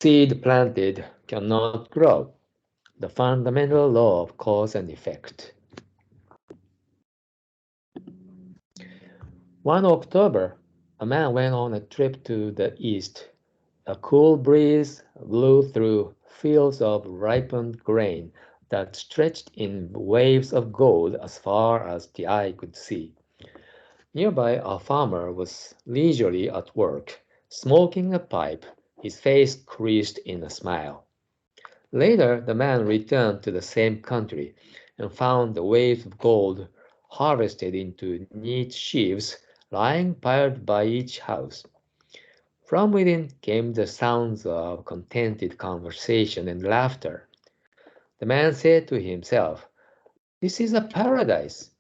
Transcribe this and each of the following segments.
Seed planted cannot grow. The fundamental law of cause and effect. One October, a man went on a trip to the east. A cool breeze blew through fields of ripened grain that stretched in waves of gold as far as the eye could see. Nearby, a farmer was leisurely at work, smoking a pipe, his face creased in a smile. Later, the man returned to the same country and found the waves of gold harvested into neat sheaves lying piled by each house. From within came the sounds of contented conversation and laughter. The man said to himself, "This is a paradise.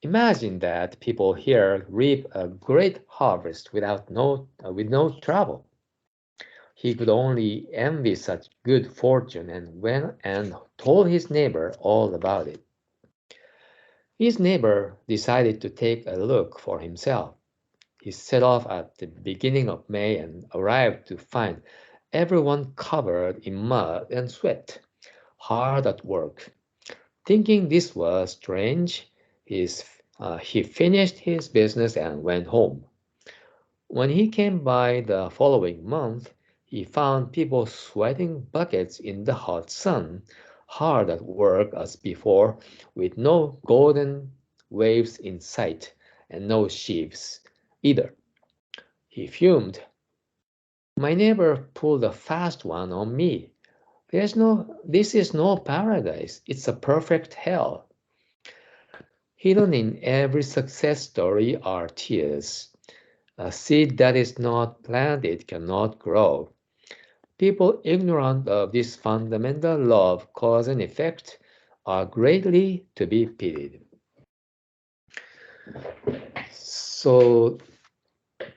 Imagine that people here reap a great harvest with no trouble." He could only envy such good fortune and went and told his neighbor all about it. His neighbor decided to take a look for himself. He set off at the beginning of May and arrived to find everyone covered in mud and sweat, hard at work. Thinking this was strange, he finished his business and went home. When he came by the following month, he found people sweating buckets in the hot sun, hard at work as before, with no golden waves in sight and no sheaves either. He fumed. "My neighbor pulled a fast one on me. This is no paradise. It's a perfect hell." Hidden in every success story are tears. A seed that is not planted cannot grow. People ignorant of this fundamental law of cause and effect are greatly to be pitied. So,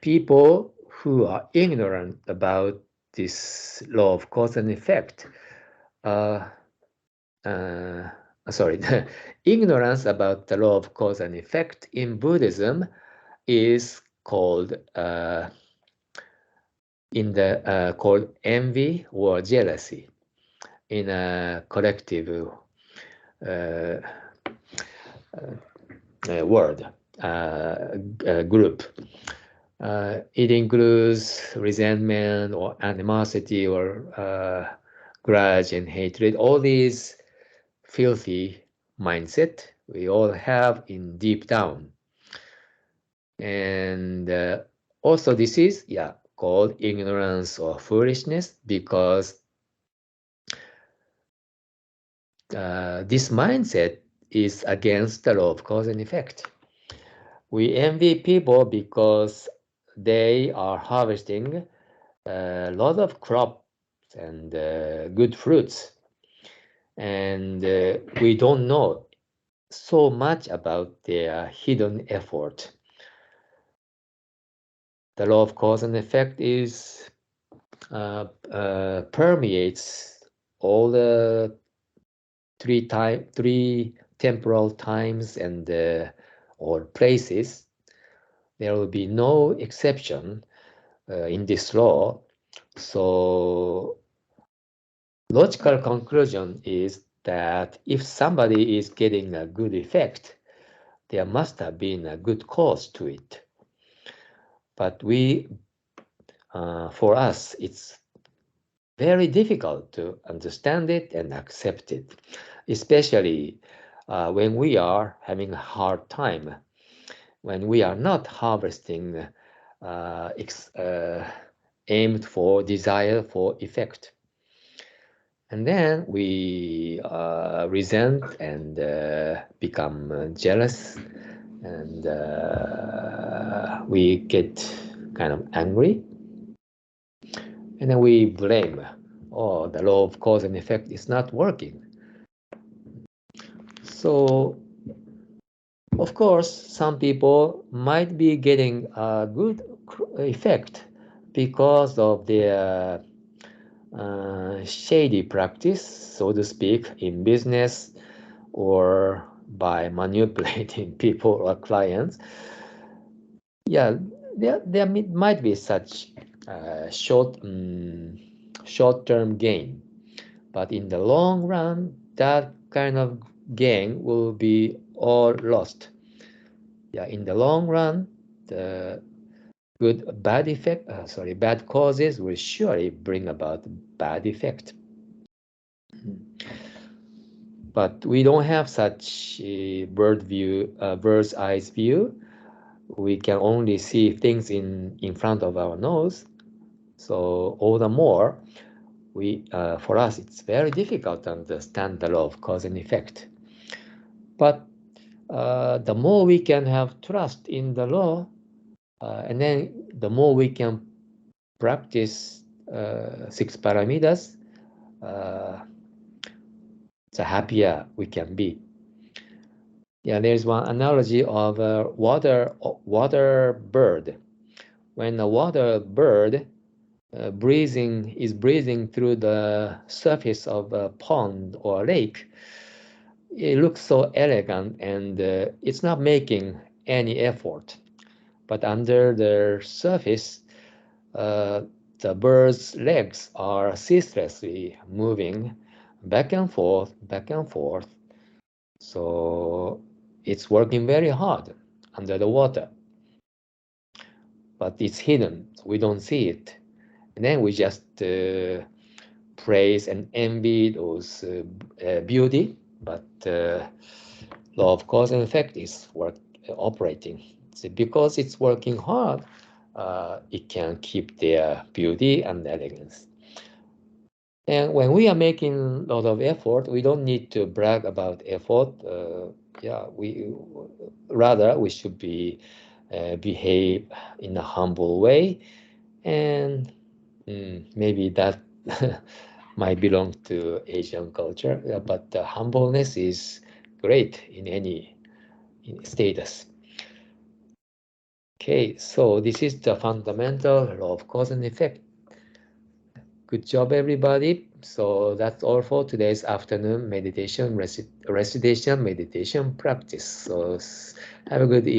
people who are ignorant about this law of cause and effect, uh, uh, sorry, ignorance about the law of cause and effect in Buddhism is called called envy or jealousy in a collective uh, word group. It includes resentment or animosity or grudge and hatred. All these filthy mindset we all have in deep down. And also this is called ignorance or foolishness because this mindset is against the law of cause and effect. We envy people because they are harvesting a lot of crops and good fruits, and we don't know so much about their hidden effort. The law of cause and effect is permeates all the three temporal times and or places. There will be no exception in this law. So logical conclusion is that if somebody is getting a good effect, there must have been a good cause to it. But for us, it's very difficult to understand it and accept it, especially when we are having a hard time, when we are not harvesting aimed for desire for effect. And then we resent and become jealous, and we get kind of angry, and then we blame, oh, the law of cause and effect is not working. So, of course, some people might be getting a good effect because of their shady practice, so to speak, in business or by manipulating people or clients. Yeah, there might be such short short-term gain. But in the long run, that kind of gain will be all lost. Yeah, in the long run, the bad causes will surely bring about bad effect. But we don't have such a bird's eyes view. We can only see things in front of our nose. So all the more, for us, it's very difficult to understand the law of cause and effect. But the more we can have trust in the law, and then the more we can practice six parameters, uh, the happier we can be. Yeah, there's one analogy of a water bird. When a water bird is breathing through the surface of a pond or lake, it looks so elegant and it's not making any effort. But under the surface, uh, the bird's legs are ceaselessly moving back and forth, back and forth. So it's working very hard under the water, but it's hidden. So we don't see it. And then we just praise and envy those beauty, but law of cause and effect is operating. So because it's working hard, it can keep their beauty and elegance. And when we are making a lot of effort, we don't need to brag about effort. We should behave in a humble way, and maybe that might belong to Asian culture. But humbleness is great in any status. Okay, so this is the fundamental law of cause and effect. Good job, everybody. So that's all for today's afternoon meditation, recitation, meditation practice. So have a good evening.